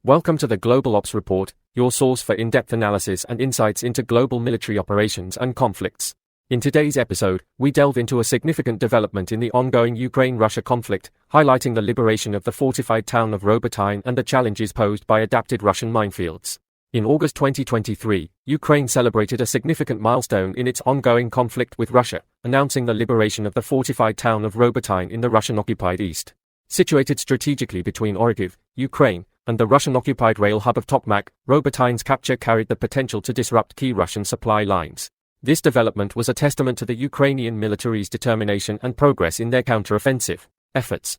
Welcome to the GlobalOps report, your source for in-depth analysis and insights into global military operations and conflicts. In today's episode, we delve into a significant development in the ongoing Ukraine-Russia conflict, highlighting the liberation of the fortified town of Robotyne and the challenges posed by adapted Russian minefields. In August 2023, Ukraine celebrated a significant milestone in its ongoing conflict with Russia, announcing the liberation of the fortified town of Robotyne in the Russian-occupied east. Situated strategically between Orikhiv, Ukraine, and the Russian-occupied rail hub of Tokmak, Robotyne's capture carried the potential to disrupt key Russian supply lines. This development was a testament to the Ukrainian military's determination and progress in their counteroffensive efforts.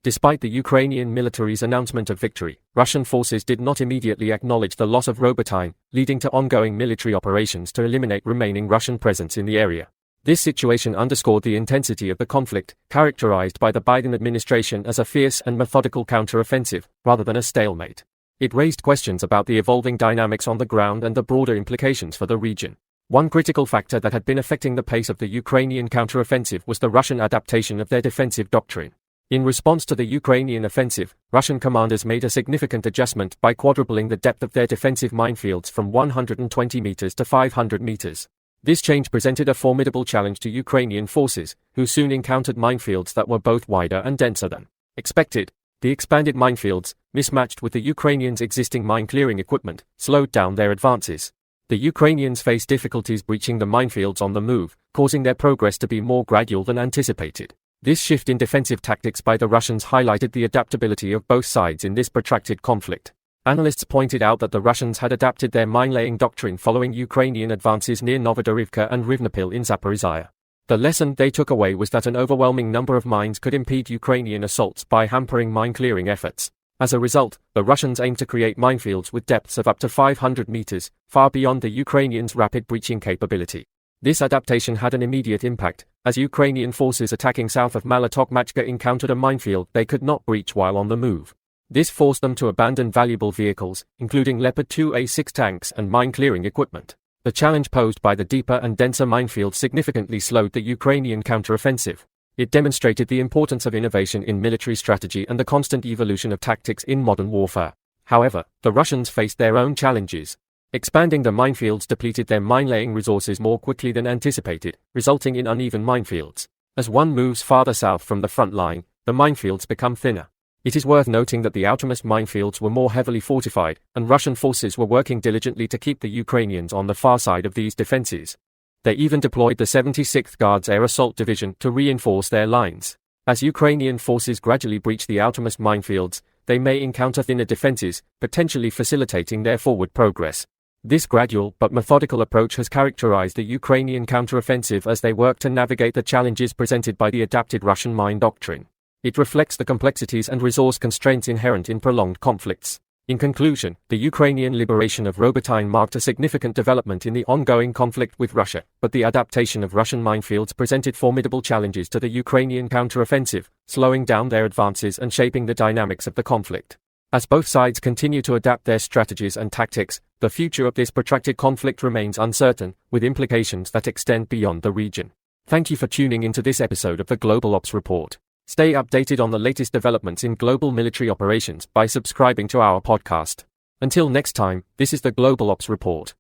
Despite the Ukrainian military's announcement of victory, Russian forces did not immediately acknowledge the loss of Robotyne, leading to ongoing military operations to eliminate remaining Russian presence in the area. This situation underscored the intensity of the conflict, characterized by the Biden administration as a fierce and methodical counteroffensive, rather than a stalemate. It raised questions about the evolving dynamics on the ground and the broader implications for the region. One critical factor that had been affecting the pace of the Ukrainian counteroffensive was the Russian adaptation of their defensive doctrine. In response to the Ukrainian offensive, Russian commanders made a significant adjustment by quadrupling the depth of their defensive minefields from 120 meters to 500 meters. This change presented a formidable challenge to Ukrainian forces, who soon encountered minefields that were both wider and denser than expected. The expanded minefields, mismatched with the Ukrainians' existing mine-clearing equipment, slowed down their advances. The Ukrainians faced difficulties breaching the minefields on the move, causing their progress to be more gradual than anticipated. This shift in defensive tactics by the Russians highlighted the adaptability of both sides in this protracted conflict. Analysts pointed out that the Russians had adapted their mine-laying doctrine following Ukrainian advances near Novodorivka and Rivnepil in Zaporizhia. The lesson they took away was that an overwhelming number of mines could impede Ukrainian assaults by hampering mine-clearing efforts. As a result, the Russians aimed to create minefields with depths of up to 500 meters, far beyond the Ukrainians' rapid breaching capability. This adaptation had an immediate impact, as Ukrainian forces attacking south of Tokmachka encountered a minefield they could not breach while on the move. This forced them to abandon valuable vehicles, including Leopard 2A6 tanks and mine-clearing equipment. The challenge posed by the deeper and denser minefields significantly slowed the Ukrainian counteroffensive. It demonstrated the importance of innovation in military strategy and the constant evolution of tactics in modern warfare. However, the Russians faced their own challenges. Expanding the minefields depleted their mine-laying resources more quickly than anticipated, resulting in uneven minefields. As one moves farther south from the front line, the minefields become thinner. It is worth noting that the outermost minefields were more heavily fortified, and Russian forces were working diligently to keep the Ukrainians on the far side of these defenses. They even deployed the 76th Guards Air Assault Division to reinforce their lines. As Ukrainian forces gradually breach the outermost minefields, they may encounter thinner defenses, potentially facilitating their forward progress. This gradual but methodical approach has characterized the Ukrainian counteroffensive as they work to navigate the challenges presented by the adapted Russian mine doctrine. It reflects the complexities and resource constraints inherent in prolonged conflicts. In conclusion, the Ukrainian liberation of Robotyne marked a significant development in the ongoing conflict with Russia, but the adaptation of Russian minefields presented formidable challenges to the Ukrainian counteroffensive, slowing down their advances and shaping the dynamics of the conflict. As both sides continue to adapt their strategies and tactics, the future of this protracted conflict remains uncertain, with implications that extend beyond the region. Thank you for tuning into this episode of the GlobalOps report. Stay updated on the latest developments in global military operations by subscribing to our podcast. Until next time, this is the GlobalOps report.